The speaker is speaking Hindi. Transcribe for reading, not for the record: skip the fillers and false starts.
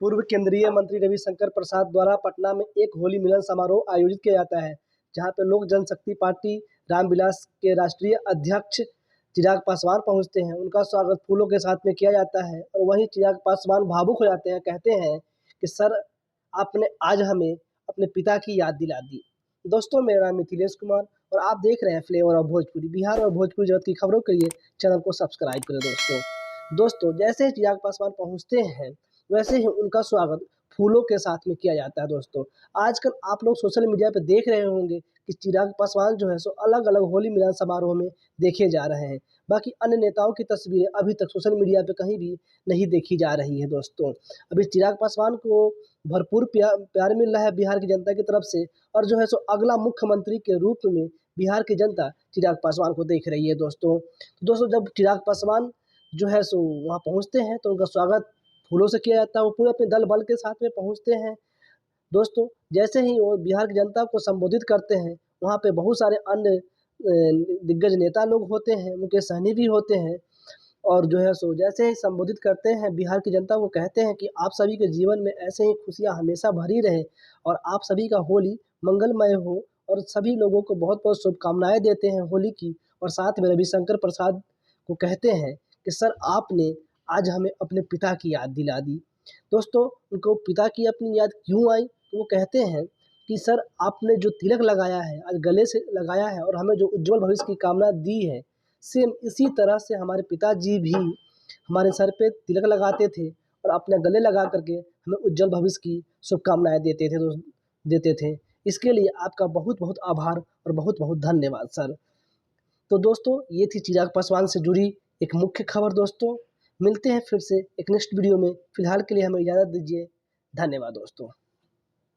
पूर्व केंद्रीय मंत्री रविशंकर प्रसाद द्वारा पटना में एक होली मिलन समारोह आयोजित किया जाता है, जहां पर लोक जनशक्ति पार्टी रामविलास के राष्ट्रीय अध्यक्ष चिराग पासवान पहुंचते हैं। उनका स्वागत फूलों के साथ में किया जाता है और वहीं चिराग पासवान भावुक हो जाते हैं, कहते हैं कि सर, आपने आज हमें अपने पिता की याद दिला दी। दोस्तों, मेरा नाम मिथिलेश कुमार और आप देख रहे हैं फ्लेवर ऑफ भोजपुरी। बिहार और भोजपुरी जगत की खबरों के लिए चैनल को सब्सक्राइब करें। दोस्तों, जैसे ही चिराग पासवान पहुंचते हैं, वैसे ही उनका स्वागत फूलों के साथ में किया जाता है। दोस्तों, आजकल आप लोग सोशल मीडिया पे देख रहे होंगे कि चिराग पासवान जो है सो अलग अलग होली मिलन समारोह में देखे जा रहे हैं। बाकी अन्य नेताओं की तस्वीरें अभी तक सोशल मीडिया पे कहीं भी नहीं देखी जा रही है। दोस्तों, अभी चिराग पासवान को भरपूर प्यार मिल रहा है बिहार की जनता की तरफ से, और जो है सो अगला मुख्यमंत्री के रूप में बिहार की जनता चिराग पासवान को देख रही है। दोस्तों, जब चिराग पासवान जो है सो वहाँ पहुँचते हैं तो उनका स्वागत फूलों से किया जाता है। वो पूरे अपने दल बल के साथ में पहुँचते हैं। दोस्तों, जैसे ही वो बिहार की जनता को संबोधित करते हैं, वहाँ पे बहुत सारे अन्य दिग्गज नेता लोग होते हैं, मुकेश सहनी भी होते हैं, और जो है सो जैसे ही संबोधित करते हैं बिहार की जनता को, कहते हैं कि आप सभी के जीवन में ऐसे ही खुशियाँ हमेशा भरी रहे और आप सभी का होली मंगलमय हो, और सभी लोगों को बहुत बहुत शुभकामनाएं देते हैं होली की। और साथ में रविशंकर प्रसाद को कहते हैं कि सर, आपने आज हमें अपने पिता की याद दिला दी। दोस्तों, उनको पिता की अपनी याद क्यों आई, तो वो कहते हैं कि सर, आपने जो तिलक लगाया है, आज गले से लगाया है और हमें जो उज्जवल भविष्य की कामना दी है, सेम इसी तरह से हमारे पिताजी भी हमारे सर पे तिलक लगाते थे और अपने गले लगा करके हमें उज्जवल भविष्य की शुभकामनाएं देते थे। इसके लिए आपका बहुत बहुत आभार और बहुत बहुत धन्यवाद सर। तो दोस्तों, ये थी चिराग पासवान से जुड़ी एक मुख्य खबर। दोस्तों, मिलते हैं फिर से एक नेक्स्ट वीडियो में। फिलहाल के लिए हमें इजाज़त दीजिए। धन्यवाद दोस्तों।